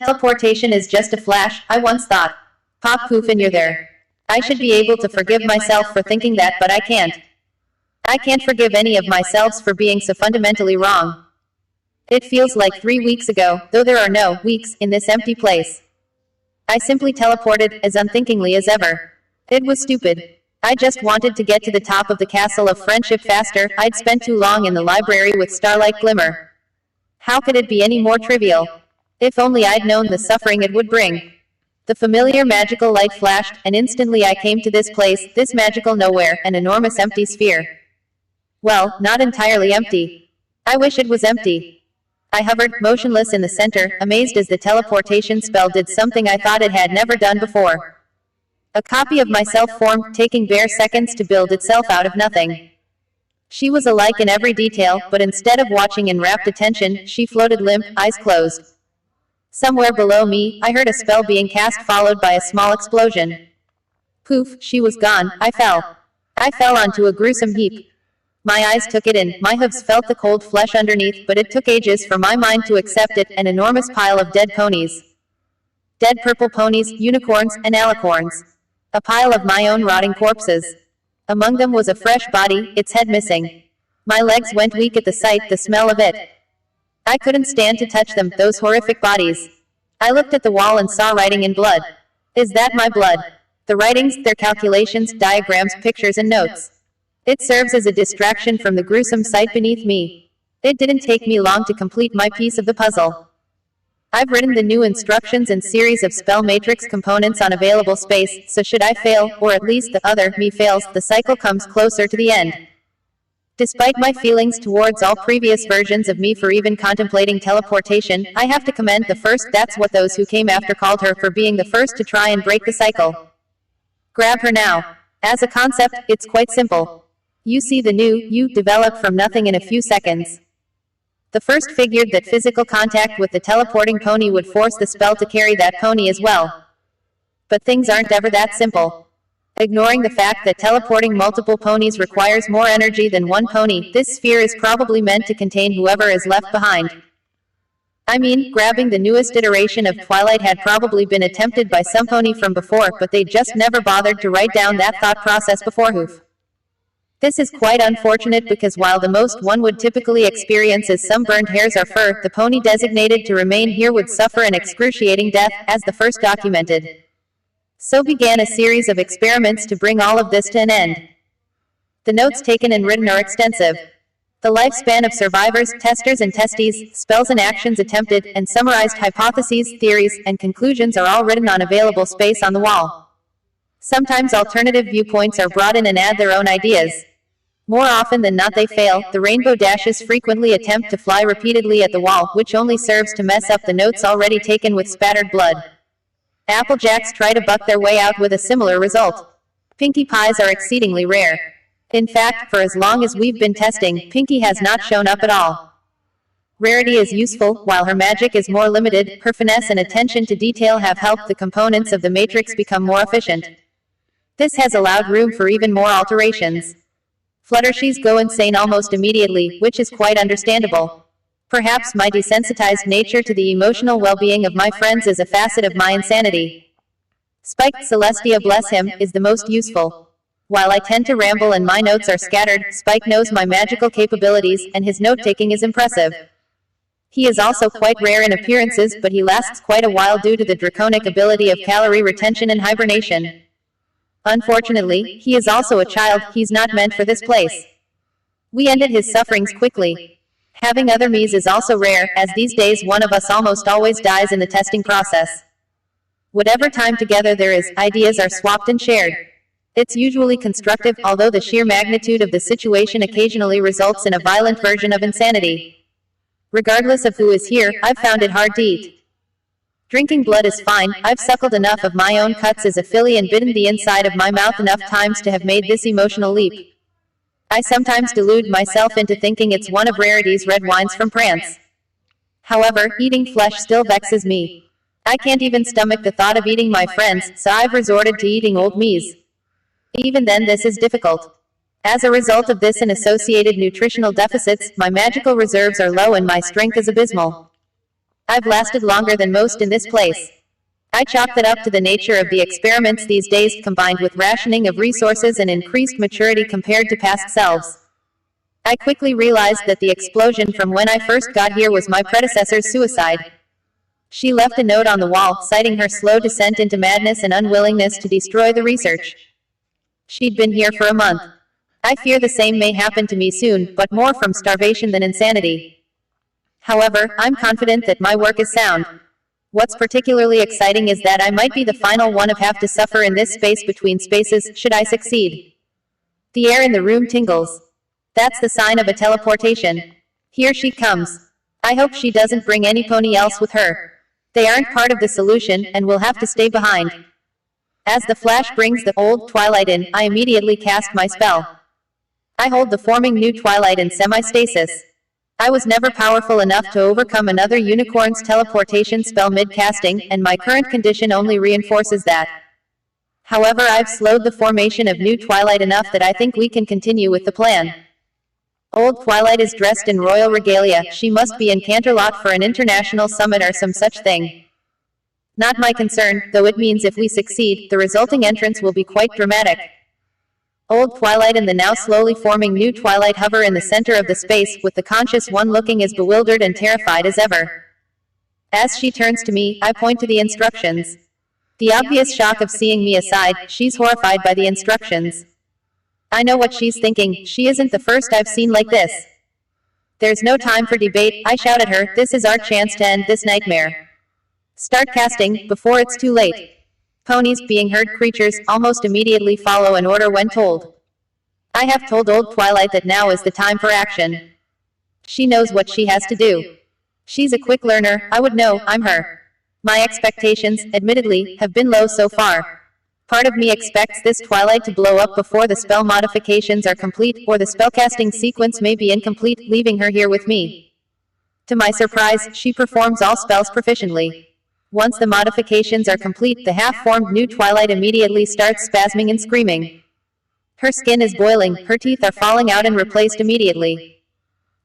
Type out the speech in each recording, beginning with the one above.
Teleportation is just a flash, I once thought. Pop poof and you're there. I should be able to forgive myself for thinking that, but I can't. I can't forgive any of myself for being so fundamentally wrong. It feels like 3 weeks ago, though there are no weeks in this empty place. I simply teleported, as unthinkingly as ever. It was stupid. I just wanted to get to the top of the castle of friendship faster. I'd spent too long in the library with starlight glimmer. How could it be any more trivial? If only I'd known the suffering it would bring. The familiar magical light flashed, and instantly I came to this place, this magical nowhere, an enormous empty sphere. Well, not entirely empty. I wish it was empty. I hovered, motionless in the center, amazed as the teleportation spell did something I thought it had never done before. A copy of myself formed, taking bare seconds to build itself out of nothing. She was alike in every detail, but instead of watching in rapt attention, she floated limp, eyes closed. Somewhere below me, I heard a spell being cast followed by a small explosion. Poof, she was gone. I fell. I fell onto a gruesome heap. My eyes took it in, my hooves felt the cold flesh underneath, but it took ages for my mind to accept it, an enormous pile of dead ponies. Dead purple ponies, unicorns, and alicorns. A pile of my own rotting corpses. Among them was a fresh body, its head missing. My legs went weak at the sight, the smell of it. I couldn't stand to touch them, those horrific bodies. I looked at the wall and saw writing in blood. Is that my blood? The writings, their calculations, diagrams, pictures and notes. It serves as a distraction from the gruesome sight beneath me. It didn't take me long to complete my piece of the puzzle. I've written the new instructions and series of spell matrix components on available space, so should I fail, or at least the other me fails, the cycle comes closer to the end. Despite my feelings towards all previous versions of me for even contemplating teleportation, I have to commend the first, that's what those who came after called her, for being the first to try and break the cycle. Grab her now. As a concept, it's quite simple. You see the new you develop from nothing in a few seconds. The first figured that physical contact with the teleporting pony would force the spell to carry that pony as well. But things aren't ever that simple. Ignoring the fact that teleporting multiple ponies requires more energy than one pony, this sphere is probably meant to contain whoever is left behind. I mean, grabbing the newest iteration of Twilight had probably been attempted by some pony from before, but they just never bothered to write down that thought process beforehoof. This is quite unfortunate because while the most one would typically experience is some burned hairs or fur, the pony designated to remain here would suffer an excruciating death, as the first documented. So began a series of experiments to bring all of this to an end. The notes taken and written are extensive. The lifespan of survivors, testers and testees, spells and actions attempted, and summarized hypotheses, theories, and conclusions are all written on available space on the wall. Sometimes alternative viewpoints are brought in and add their own ideas. More often than not they fail. The rainbow dashes frequently attempt to fly repeatedly at the wall, which only serves to mess up the notes already taken with spattered blood. Applejacks try to buck their way out with a similar result. Pinkie pies are exceedingly rare. In fact, for as long as we've been testing, Pinkie has not shown up at all. Rarity is useful, while her magic is more limited. Her finesse and attention to detail have helped the components of the matrix become more efficient. This has allowed room for even more alterations. Fluttershies go insane almost immediately, which is quite understandable. Perhaps my desensitized nature to the emotional well-being of my friends is a facet of my insanity. Spike, Celestia bless him, is the most useful. While I tend to ramble and my notes are scattered, Spike knows my magical capabilities, and his note-taking is impressive. He is also quite rare in appearances, but he lasts quite a while due to the draconic ability of calorie retention and hibernation. Unfortunately, he is also a child, he's not meant for this place. We ended his sufferings quickly. Having other me's is also rare, as these days one of us almost always dies in the testing process. Whatever time together there is, ideas are swapped and shared. It's usually constructive, although the sheer magnitude of the situation occasionally results in a violent version of insanity. Regardless of who is here, I've found it hard to eat. Drinking blood is fine. I've suckled enough of my own cuts as a filly and bitten the inside of my mouth enough times to have made this emotional leap. I sometimes delude myself into thinking it's one of Rarity's red wines from France. However, eating flesh still vexes me. I can't even stomach the thought of eating my friends, so I've resorted to eating old me's. Even then this is difficult. As a result of this and associated nutritional deficits, my magical reserves are low and my strength is abysmal. I've lasted longer than most in this place. I chalk that up to the nature of the experiments these days, combined with rationing of resources and increased maturity compared to past selves. I quickly realized that the explosion from when I first got here was my predecessor's suicide. She left a note on the wall, citing her slow descent into madness and unwillingness to destroy the research. She'd been here for a month. I fear the same may happen to me soon, but more from starvation than insanity. However, I'm confident that my work is sound. What's particularly exciting is that I might be the final one of have to suffer in this space between spaces, should I succeed. The air in the room tingles. That's the sign of a teleportation. Here she comes. I hope she doesn't bring any pony else with her. They aren't part of the solution, and will have to stay behind. As the flash brings the old twilight in, I immediately cast my spell. I hold the forming new twilight in semi-stasis. I was never powerful enough to overcome another unicorn's teleportation spell mid-casting, and my current condition only reinforces that. However, I've slowed the formation of new twilight enough that I think we can continue with the plan. Old Twilight is dressed in royal regalia. She must be in Canterlot for an international summit or some such thing. Not my concern, though it means if we succeed, the resulting entrance will be quite dramatic. Old Twilight and the now slowly forming new Twilight hover in the center of the space, with the conscious one looking as bewildered and terrified as ever. As she turns to me, I point to the instructions. The obvious shock of seeing me aside, she's horrified by the instructions. I know what she's thinking. She isn't the first I've seen like this. There's no time for debate. I shout at her, this is our chance to end this nightmare. Start casting, before it's too late. Ponies, being herd creatures, almost immediately follow an order when told. I have told Old Twilight that now is the time for action. She knows what she has to do. She's a quick learner. I would know, I'm her. My expectations, admittedly, have been low so far. Part of me expects this twilight to blow up before the spell modifications are complete, or the spellcasting sequence may be incomplete, leaving her here with me. To my surprise, she performs all spells proficiently. Once the modifications are complete, the half-formed new twilight immediately starts spasming and screaming. Her skin is boiling, her teeth are falling out and replaced immediately.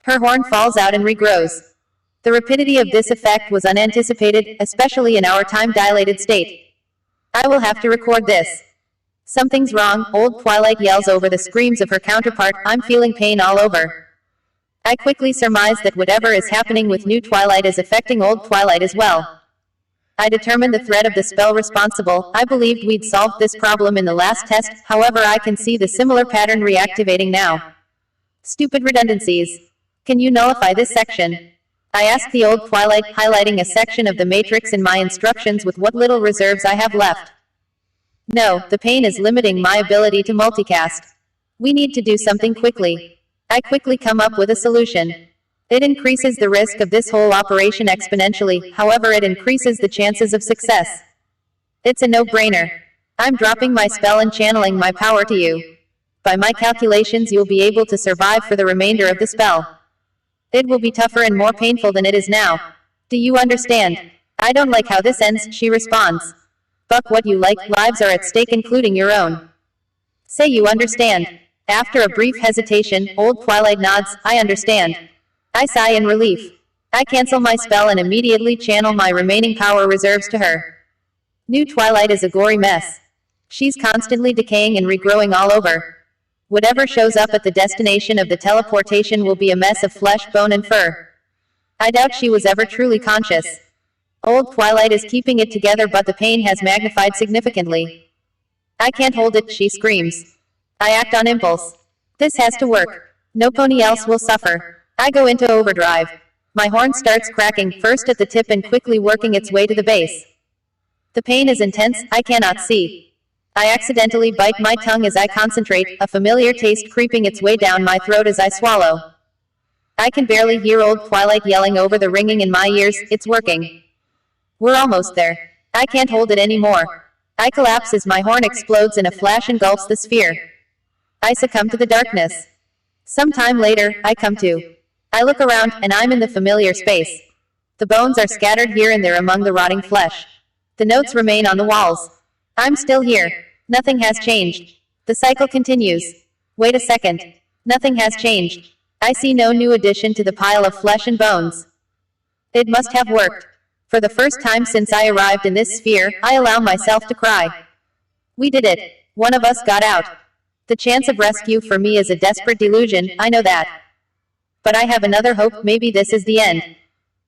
Her horn falls out and regrows. The rapidity of this effect was unanticipated, especially in our time-dilated state. I will have to record this. Something's wrong, Old Twilight yells over the screams of her counterpart, I'm feeling pain all over. I quickly surmise that whatever is happening with New Twilight is affecting Old Twilight as well. I determine the threat of the spell responsible. I believed we'd solved this problem in the last test, however I can see the similar pattern reactivating now. Stupid redundancies. Can you nullify this section? I ask the Old Twilight, highlighting a section of the matrix in my instructions with what little reserves I have left. No, the pain is limiting my ability to multicast. We need to do something quickly. I quickly come up with a solution. It increases the risk of this whole operation exponentially, however it increases the chances of success. It's a no-brainer. I'm dropping my spell and channeling my power to you. By my calculations, you'll be able to survive for the remainder of the spell. It will be tougher and more painful than it is now. Do you understand? I don't like how this ends, she responds. Buck what you like, lives are at stake including your own. Say you understand. After a brief hesitation, Old Twilight nods, I understand. I sigh in relief. I cancel my spell and immediately channel my remaining power reserves to her. New Twilight is a gory mess. She's constantly decaying and regrowing all over. Whatever shows up at the destination of the teleportation will be a mess of flesh, bone and fur. I doubt she was ever truly conscious. Old Twilight is keeping it together, but the pain has magnified significantly. I can't hold it, she screams. I act on impulse. This has to work. No pony else will suffer. I go into overdrive. My horn starts cracking, first at the tip and quickly working its way to the base. The pain is intense, I cannot see. I accidentally bite my tongue as I concentrate, a familiar taste creeping its way down my throat as I swallow. I can barely hear Old Twilight yelling over the ringing in my ears, it's working. We're almost there. I can't hold it anymore. I collapse as my horn explodes in a flash and engulfs the sphere. I succumb to the darkness. Some time later, I come to. I look around, and I'm in the familiar space. The bones are scattered here and there among the rotting flesh. The notes remain on the walls. I'm still here. Nothing has changed. The cycle continues. Wait a second. Nothing has changed. I see no new addition to the pile of flesh and bones. It must have worked. For the first time since I arrived in this sphere, I allow myself to cry. We did it. One of us got out. The chance of rescue for me is a desperate delusion, I know that. But I have another hope, maybe this is the end.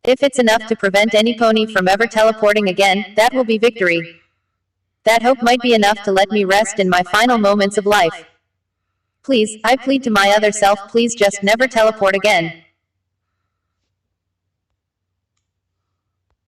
If it's enough to prevent any pony from ever teleporting again, that will be victory. That hope might be enough to let me rest in my final moments of life. Please, I plead to my other self, please just never teleport again.